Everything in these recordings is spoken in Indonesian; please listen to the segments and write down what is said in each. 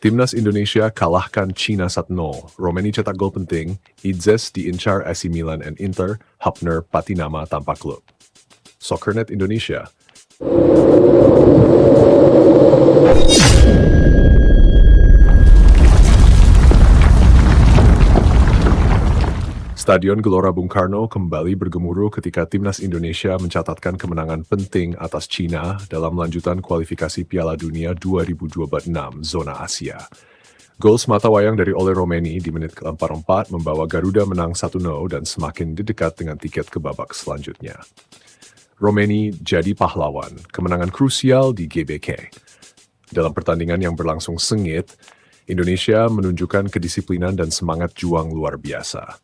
Timnas Indonesia kalahkan Cina 1-0. Romeni cetak gol penting, Idzes diincar AC Milan and Inter, Hapner Patinama tanpa klub. Soccernet Indonesia. Stadion Gelora Bung Karno kembali bergemuruh ketika Timnas Indonesia mencatatkan kemenangan penting atas Cina dalam lanjutan kualifikasi Piala Dunia 2026 zona Asia. Gol sematawayang dari Ole Romeni di menit ke-44 membawa Garuda menang 1-0 dan semakin dekat dengan tiket ke babak selanjutnya. Romeni jadi pahlawan, kemenangan krusial di GBK. Dalam pertandingan yang berlangsung sengit, Indonesia menunjukkan kedisiplinan dan semangat juang luar biasa.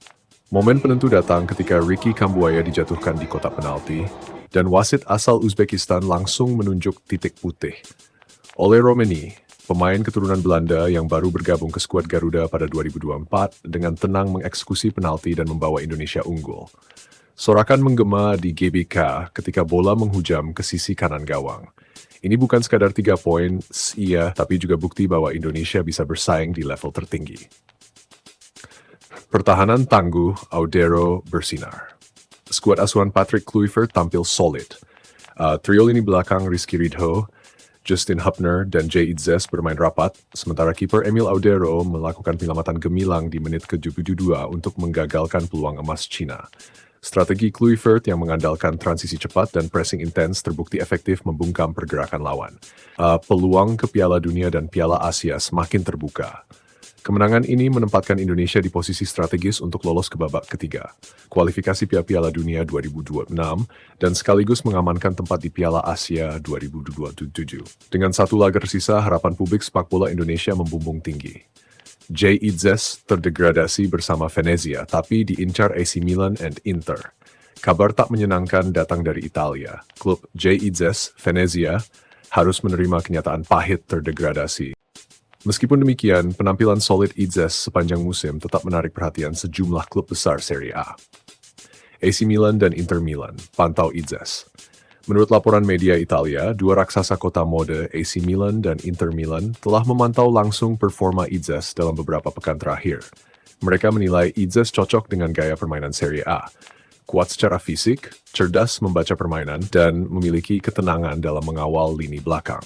Momen penentu datang ketika Ricky Kambuaya dijatuhkan di kotak penalti, dan wasit asal Uzbekistan langsung menunjuk titik putih. Ole Romeni, pemain keturunan Belanda yang baru bergabung ke skuad Garuda pada 2024, dengan tenang mengeksekusi penalti dan membawa Indonesia unggul. Sorakan menggema di GBK ketika bola menghujam ke sisi kanan gawang. Ini bukan sekadar 3 poin, tapi juga bukti bahwa Indonesia bisa bersaing di level tertinggi. Pertahanan tangguh, Audero bersinar. Skuad asuhan Patrick Kluivert tampil solid. Trio lini belakang Rizky Ridho, Justin Hapner, dan Jay Idzes bermain rapat, sementara kiper Emil Audero melakukan penyelamatan gemilang di menit ke-72 untuk menggagalkan peluang emas Cina. Strategi Kluivert yang mengandalkan transisi cepat dan pressing intens terbukti efektif membungkam pergerakan lawan. Peluang ke Piala Dunia dan Piala Asia semakin terbuka. Kemenangan ini menempatkan Indonesia di posisi strategis untuk lolos ke babak ketiga, kualifikasi Piala Dunia 2026, dan sekaligus mengamankan tempat di Piala Asia 2027. Dengan satu laga tersisa, harapan publik sepak bola Indonesia membumbung tinggi. Jay Idzes terdegradasi bersama Venezia, tapi diincar AC Milan and Inter. Kabar tak menyenangkan datang dari Italia. Klub Jay Idzes, Venezia, harus menerima kenyataan pahit terdegradasi. Meskipun demikian, penampilan solid Idzes sepanjang musim tetap menarik perhatian sejumlah klub besar Serie A. AC Milan dan Inter Milan, pantau Idzes. Menurut laporan media Italia, dua raksasa kota mode AC Milan dan Inter Milan telah memantau langsung performa Idzes dalam beberapa pekan terakhir. Mereka menilai Idzes cocok dengan gaya permainan Serie A. Kuat secara fisik, cerdas membaca permainan, dan memiliki ketenangan dalam mengawal lini belakang.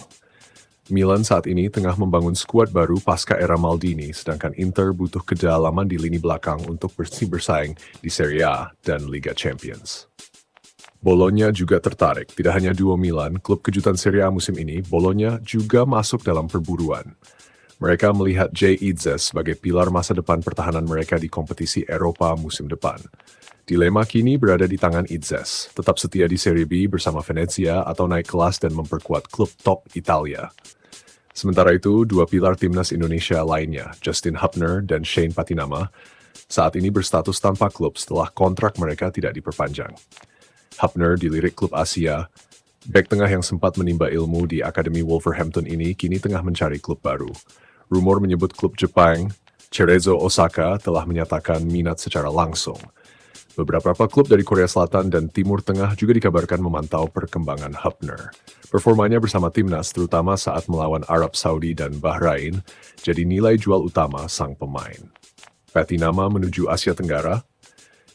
Milan saat ini tengah membangun skuad baru pasca era Maldini, sedangkan Inter butuh kedalaman di lini belakang untuk bersaing di Serie A dan Liga Champions. Bologna juga tertarik, tidak hanya duo Milan, klub kejutan Serie A musim ini, Bologna juga masuk dalam perburuan. Mereka melihat Jay Idzes sebagai pilar masa depan pertahanan mereka di kompetisi Eropa musim depan. Dilema kini berada di tangan Idzes, tetap setia di Serie B bersama Venezia atau naik kelas dan memperkuat klub top Italia. Sementara itu, dua pilar timnas Indonesia lainnya, Justin Hapner dan Shane Patinama, saat ini berstatus tanpa klub setelah kontrak mereka tidak diperpanjang. Hapner dilirik klub Asia, bek tengah yang sempat menimba ilmu di Akademi Wolverhampton ini kini tengah mencari klub baru. Rumor menyebut klub Jepang, Cerezo Osaka, telah menyatakan minat secara langsung. Beberapa klub dari Korea Selatan dan Timur Tengah juga dikabarkan memantau perkembangan Hapner. Performanya bersama timnas, terutama saat melawan Arab Saudi dan Bahrain, jadi nilai jual utama sang pemain. Patinama menuju Asia Tenggara.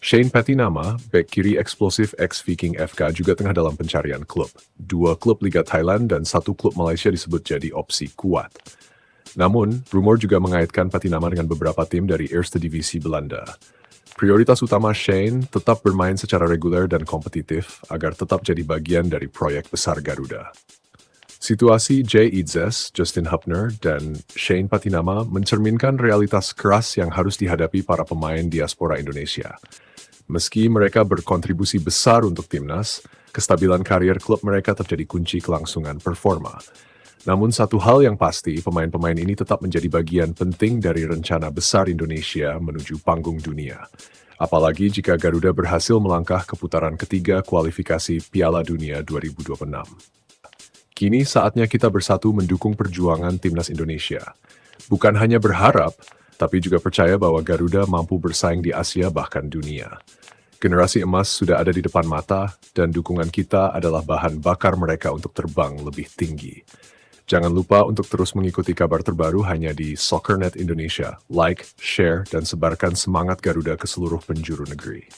Shane Patinama, bek kiri eksplosif ex-Viking FK, juga tengah dalam pencarian klub. Dua klub Liga Thailand dan satu klub Malaysia disebut jadi opsi kuat. Namun, rumor juga mengaitkan Patinama dengan beberapa tim dari Eerste Divisie Belanda. Prioritas utama Shane tetap bermain secara reguler dan kompetitif agar tetap jadi bagian dari proyek besar Garuda. Situasi Jay Idzes, Justin Hapner, dan Shane Patinama mencerminkan realitas keras yang harus dihadapi para pemain diaspora Indonesia. Meski mereka berkontribusi besar untuk timnas, kestabilan karier klub mereka terjadi kunci kelangsungan performa. Namun satu hal yang pasti, pemain-pemain ini tetap menjadi bagian penting dari rencana besar Indonesia menuju panggung dunia. Apalagi jika Garuda berhasil melangkah ke putaran ketiga kualifikasi Piala Dunia 2026. Kini saatnya kita bersatu mendukung perjuangan timnas Indonesia. Bukan hanya berharap, tapi juga percaya bahwa Garuda mampu bersaing di Asia bahkan dunia. Generasi emas sudah ada di depan mata, dan dukungan kita adalah bahan bakar mereka untuk terbang lebih tinggi. Jangan lupa untuk terus mengikuti kabar terbaru hanya di Soccernet Indonesia. Like, share, dan sebarkan semangat Garuda ke seluruh penjuru negeri.